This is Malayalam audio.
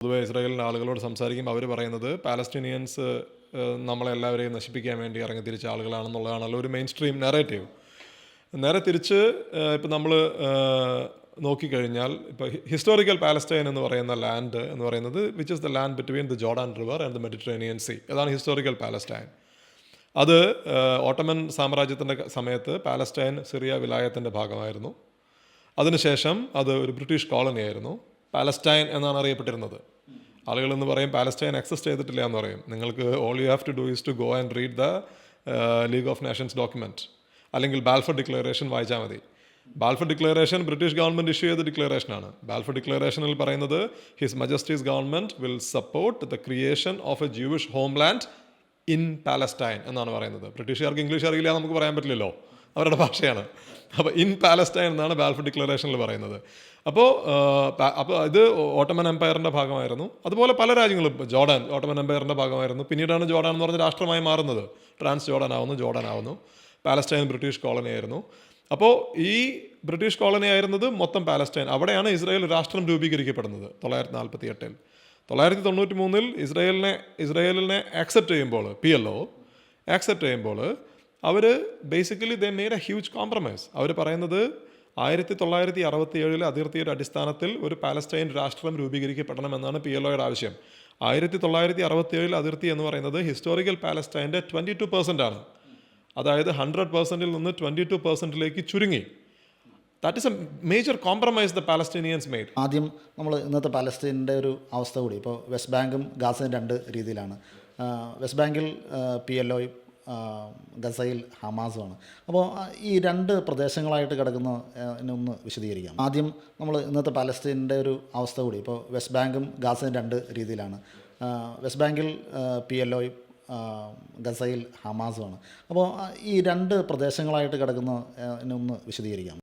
പൊതുവെ ഇസ്രായേലിലെ ആളുകളോട് സംസാരിക്കുമ്പോൾ അവർ പറയുന്നത് പാലസ്തീനിയൻസ് നമ്മളെല്ലാവരെയും നശിപ്പിക്കാൻ വേണ്ടി ഇറങ്ങി തിരിച്ച ആളുകളാണെന്നുള്ളതാണല്ലോ ഒരു മെയിൻ സ്ട്രീം നെറേറ്റീവ്. നേരെ തിരിച്ച് ഇപ്പം നമ്മൾ നോക്കിക്കഴിഞ്ഞാൽ ഇപ്പോൾ ഹിസ്റ്റോറിക്കൽ പാലസ്റ്റൈൻ എന്ന് പറയുന്ന ലാൻഡ് എന്ന് പറയുന്നത് which is the land between the Jordan river and the Mediterranean see. അതാണ് ഹിസ്റ്റോറിക്കൽ പാലസ്റ്റൈൻ. അത് ഓട്ടോമൻ സാമ്രാജ്യത്തിൻ്റെ സമയത്ത് പാലസ്റ്റൈൻ സിറിയ വിലായത്തിൻ്റെ ഭാഗമായിരുന്നു. അതിനുശേഷം അത് ഒരു ബ്രിട്ടീഷ് കോളനി ആയിരുന്നു. പാലസ്റ്റൈൻ എന്നാണ് അറിയപ്പെട്ടിരുന്നത്. ആളുകളെന്ന് പറയും പാലസ്റ്റൈൻ എക്സിസ്റ്റ് ചെയ്തിട്ടില്ല എന്ന് പറയും. നിങ്ങൾക്ക് all you have to do is to go and read the League of Nations document, അല്ലെങ്കിൽ ബാൽഫർ ഡിക്ലറേഷൻ വായിച്ചാൽ മതി. Balfour declaration British government issue ചെയ്ത ഡിക്ലറേഷനാണ്. ബാൽഫർ ഡിക്ലറേഷനിൽ പറയുന്നത് his majesty's government will support the creation of a Jewish homeland in Palestine എന്നാണ് പറയുന്നത്. ബ്രിട്ടീഷുകാർക്ക് ഇംഗ്ലീഷ് അറിയില്ല നമുക്ക് പറയാൻ പറ്റില്ലല്ലോ, അവരുടെ ഭാഷയാണ്. അപ്പോൾ ഇൻ പാലസ്റ്റൈൻ എന്നാണ് ബാൽഫർ ഡിക്ലറേഷനിൽ പറയുന്നത്. അപ്പോൾ ഇത് ഓട്ടോമൻ എംപയറിൻ്റെ ഭാഗമായിരുന്നു. അതുപോലെ പല രാജ്യങ്ങളും, ജോർഡാൻ ഓട്ടോമൻ എംപയറിൻ്റെ ഭാഗമായിരുന്നു. പിന്നീടാണ് ജോർഡാൻ എന്ന് പറഞ്ഞ രാഷ്ട്രമായി മാറുന്നത്. ട്രാൻസ് ജോർഡാൻ ആവുന്നു. പാലസ്റ്റൈൻ ബ്രിട്ടീഷ് കോളനി ആയിരുന്നു. അപ്പോൾ ഈ ബ്രിട്ടീഷ് കോളനി ആയിരുന്നത് മൊത്തം പാലസ്റ്റൈൻ. അവിടെയാണ് ഇസ്രായേൽ രാഷ്ട്രം രൂപീകരിക്കപ്പെടുന്നത് 1948. 1993 ഇസ്രായേലിനെ ആക്സെപ്റ്റ് ചെയ്യുമ്പോൾ, PLO ആക്സെപ്റ്റ് ചെയ്യുമ്പോൾ അവർ basically they made a huge compromise. അവർ പറയുന്നത് 1967 അതിർത്തിയുടെ അടിസ്ഥാനത്തിൽ ഒരു പാലസ്റ്റൈൻ രാഷ്ട്രം രൂപീകരിക്കപ്പെടണമെന്നാണ് PLOയുടെ ആവശ്യം. 1967 അതിർത്തി എന്ന് പറയുന്നത് ഹിസ്റ്റോറിക്കൽ പാലസ്റ്റൈൻ്റെ 22% ആണ്. അതായത് 100%-ൽ നിന്ന് 22%-ലേക്ക് ചുരുങ്ങി. That is A major compromise the Palestinians made. ആദ്യം നമ്മൾ ഇന്നത്തെ പാലസ്തീനിൻ്റെ ഒരു അവസ്ഥ കൂടി, ഇപ്പോൾ വെസ്റ്റ് ബാങ്കും ഗാസയും രണ്ട് രീതിയിലാണ്. വെസ്റ്റ് ബാങ്കിൽ PLO, ഗസയിൽ ഹമാസുമാണ്. അപ്പോൾ ഈ രണ്ട് പ്രദേശങ്ങളായിട്ട് കിടക്കുന്ന ഒന്ന് വിശദീകരിക്കാം. ആദ്യം നമ്മൾ ഇന്നത്തെ പാലസ്തീനിൻ്റെ ഒരു അവസ്ഥ കൂടി, ഇപ്പോൾ വെസ്റ്റ് ബാങ്കും ഗാസയും രണ്ട് രീതിയിലാണ്. വെസ്റ്റ് ബാങ്കിൽ PLO, ഗസയിൽ ഹമാസുമാണ്. അപ്പോൾ ഈ രണ്ട് പ്രദേശങ്ങളായിട്ട് കിടക്കുന്ന ഒന്ന് വിശദീകരിക്കാം.